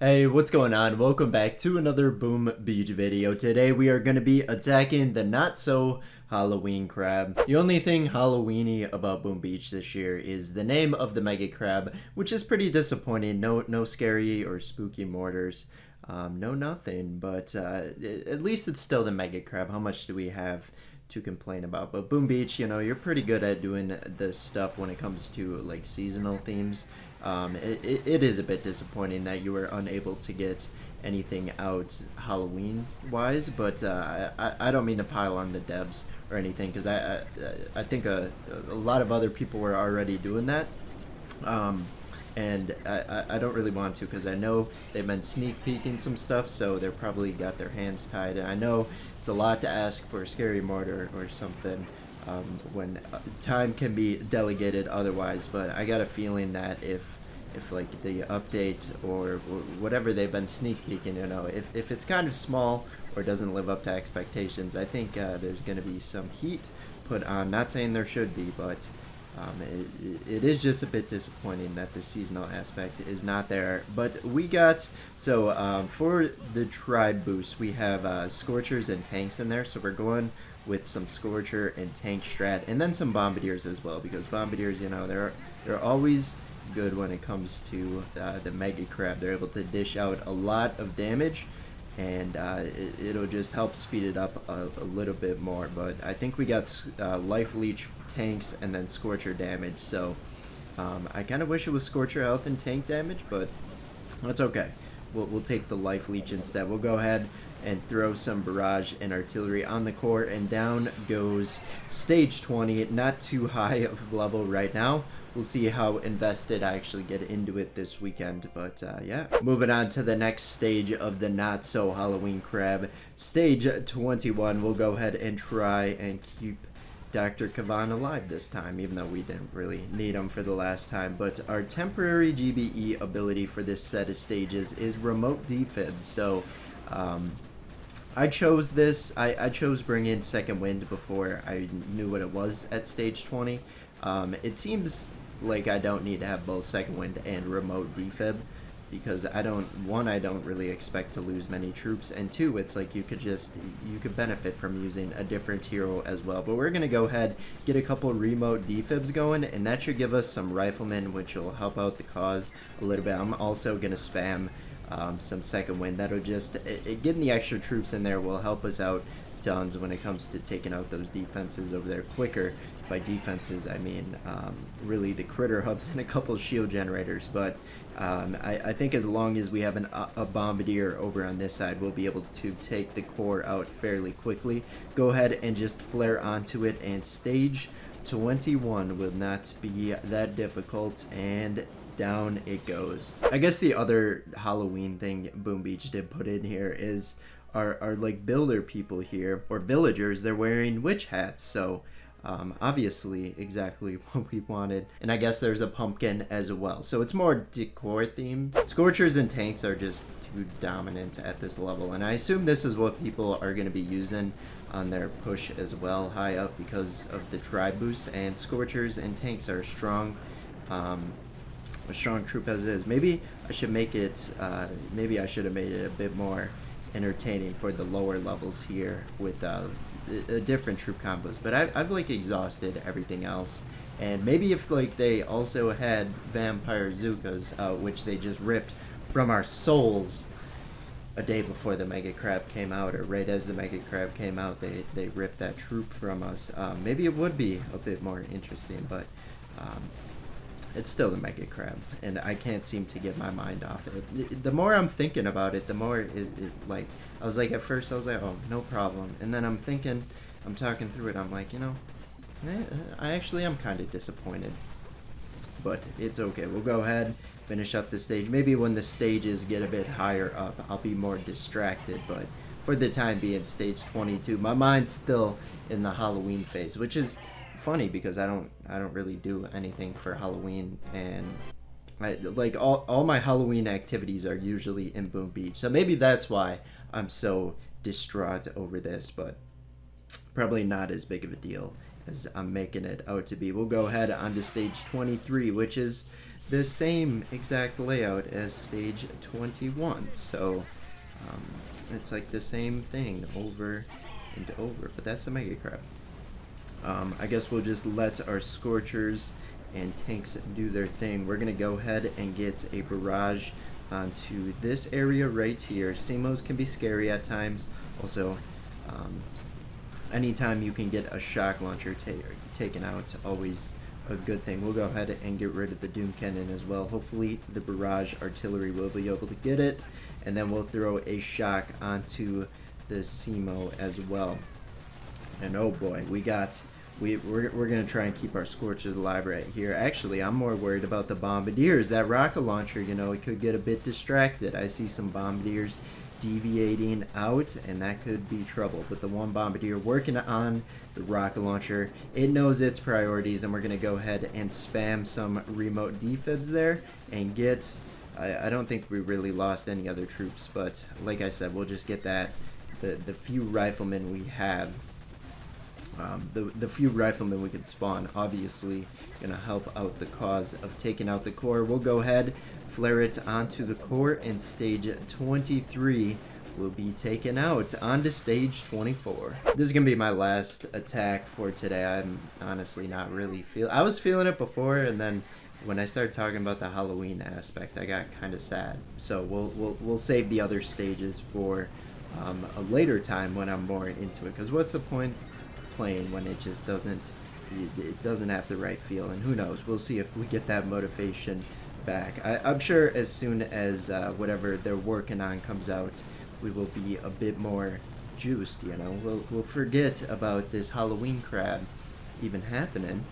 Hey, what's going on? Welcome back to another Boom Beach video. Today we are going to be attacking the not so Halloween crab. The only thing Halloweeny about Boom Beach this year is the name of the mega crab, which is pretty disappointing. No scary or spooky mortars. No nothing, but at least it's still the mega crab. How much do we have to complain about? But Boom Beach, you're pretty good at doing this stuff when it comes to like seasonal themes. It is a bit disappointing that you were unable to get anything out Halloween wise, but I don't mean to pile on the devs or anything because I think a lot of other people were already doing that. Um, and I don't really want to because I know they've been sneak peeking some stuff, so they're probably got their hands tied. And I know it's a lot to ask for a scary mortar or something when time can be delegated otherwise. But I got a feeling that if like the update or whatever they've been sneak peeking, if it's kind of small or doesn't live up to expectations, I think there's going to be some heat put on. Not saying there should be, but it is just a bit disappointing that the seasonal aspect is not there. But we got, for the tribe boost, we have Scorchers and Tanks in there. So we're going with some Scorcher and Tank strat, and then some Bombardiers as well, because Bombardiers, they're always good when it comes to the Mega Crab. They're able to dish out a lot of damage, and it'll just help speed it up a little bit more. But I think we got Life Leech, Tanks, and then Scorcher damage. So I kind of wish it was Scorcher health and Tank damage, but that's okay. We'll take the Life Leech instead. We'll go ahead and throw some barrage and artillery on the core, and down goes stage 20. Not too high of level right now. We'll see how invested I actually get into it this weekend. But yeah, moving on to the next stage of the not so Halloween crab, stage 21. We'll go ahead and try and keep Dr. Kavan alive this time, even though we didn't really need him for the last time. But our temporary GBE ability for this set of stages is remote defib. So I chose this. I chose Bring In Second Wind before I knew what it was at stage 20. It seems like I don't need to have both Second Wind and remote defib, because I don't really expect to lose many troops, and two, it's like you could benefit from using a different hero as well. But we're gonna go ahead, get a couple remote defibs going, and that should give us some riflemen, which will help out the cause a little bit. I'm also gonna spam some Second Wind. That'll just getting the extra troops in there will help us out tons when it comes to taking out those defenses over there quicker. By defenses, I mean really the critter hubs and a couple shield generators. But I think as long as we have a bombardier over on this side, we'll be able to take the core out fairly quickly. Go ahead and just flare onto it, and stage 21 will not be that difficult, and down it goes. I guess the other Halloween thing Boom Beach did put in here is our like builder people here, or villagers. They're wearing witch hats, so obviously exactly what we wanted. And I guess there's a pumpkin as well, so it's more decor themed. Scorchers and Tanks are just too dominant at this level, and I assume this is what people are going to be using on their push as well, high up, because of the tribe boost. And Scorchers and Tanks are strong, a strong troop as it is. Maybe I should make it maybe I should have made it a bit more entertaining for the lower levels here with different troop combos, but I've like exhausted everything else. And maybe if like they also had Vampire Zookas, which they just ripped from our souls a day before the Mega Crab came out, or right as the Mega Crab came out, they ripped that troop from us. Maybe it would be a bit more interesting, but it's still the Mega Crab, and I can't seem to get my mind off it. The more I'm thinking about it, the more it like, I was like, at first I was like, oh, no problem. And then I'm talking through it, I'm like, I actually am kind of disappointed. But it's okay. We'll go ahead, finish up the stage. Maybe when the stages get a bit higher up, I'll be more distracted. But for the time being, stage 22, my mind's still in the Halloween phase, which is funny because I don't really do anything for Halloween, and like all my Halloween activities are usually in Boom Beach, so maybe that's why I'm so distraught over this. But probably not as big of a deal as I'm making it out to be. We'll go ahead on to stage 23, which is the same exact layout as stage 21. So it's like the same thing over and over, but that's the Mega Crab. I guess we'll just let our Scorchers and tanks do their thing. We're gonna go ahead and get a barrage onto this area right here. Seamos can be scary at times. Also, anytime you can get a shock launcher taken out, always a good thing. We'll go ahead and get rid of the Doom Cannon as well. Hopefully the barrage artillery will be able to get it, and then we'll throw a shock onto the Seamo as well. And oh boy, we're gonna try and keep our Scorchers alive right here. Actually, I'm more worried about the Bombardiers. That rocket launcher, you know, it could get a bit distracted. I see some Bombardiers deviating out, and that could be trouble. But the one Bombardier working on the rocket launcher, it knows its priorities, and we're gonna go ahead and spam some remote defibs there and get. I don't think we really lost any other troops, but like I said, we'll just get that the few riflemen we have. The few riflemen we can spawn, obviously gonna help out the cause of taking out the core. We'll go ahead, flare it onto the core, and stage 23 will be taken out. On to stage 24. This is gonna be my last attack for today. I'm honestly not really I was feeling it before, and then when I started talking about the Halloween aspect, I got kind of sad. So we'll save the other stages for a later time when I'm more into it. Because what's the point playing when it just doesn't have the right feel? And who knows, we'll see if we get that motivation back. I'm sure as soon as whatever they're working on comes out, we will be a bit more juiced, you know. We'll forget about this Halloween crab even happening,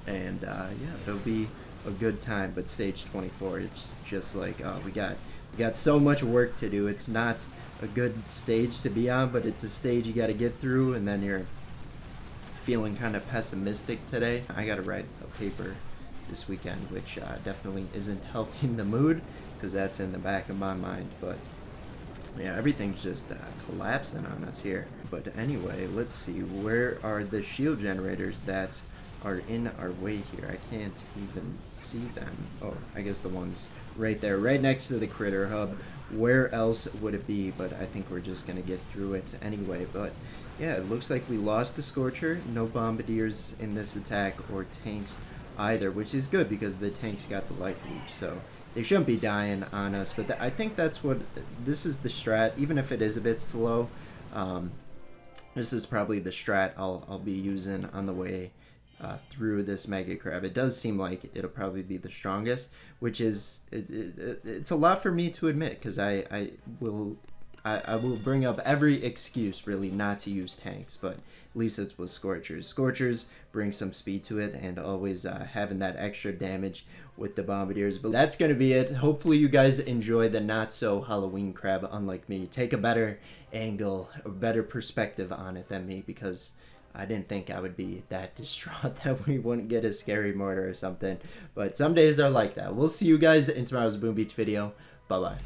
and yeah, it'll be a good time. But stage 24, it's just like, oh, we got so much work to do. It's not a good stage to be on, but it's a stage you got to get through, and then you're feeling kind of pessimistic today. I got to write a paper this weekend, which definitely isn't helping the mood, because that's in the back of my mind. But yeah, everything's just collapsing on us here. But anyway, let's see, where are the shield generators that are in our way here? I can't even see them. Oh, I guess the ones right there, right next to the critter hub. Where else would it be? But I think we're just gonna get through it anyway. But yeah, it looks like we lost the Scorcher. No Bombardiers in this attack, or tanks either, which is good because the tanks got the light leech, so they shouldn't be dying on us. But I think that's what this is, the strat. Even if it is a bit slow, this is probably the strat I'll be using on the way through this Mega Crab. It does seem like it'll probably be the strongest, which is it's a lot for me to admit, because I will bring up every excuse really not to use tanks, but at least it's with Scorchers. Scorchers bring some speed to it, and always having that extra damage with the Bombardiers. But that's gonna be it. Hopefully you guys enjoy the not so Halloween crab, unlike me. Take a better angle, a better perspective on it than me, because I didn't think I would be that distraught that we wouldn't get a scary mortar or something. But some days are like that. We'll see you guys in tomorrow's Boom Beach video. Bye-bye.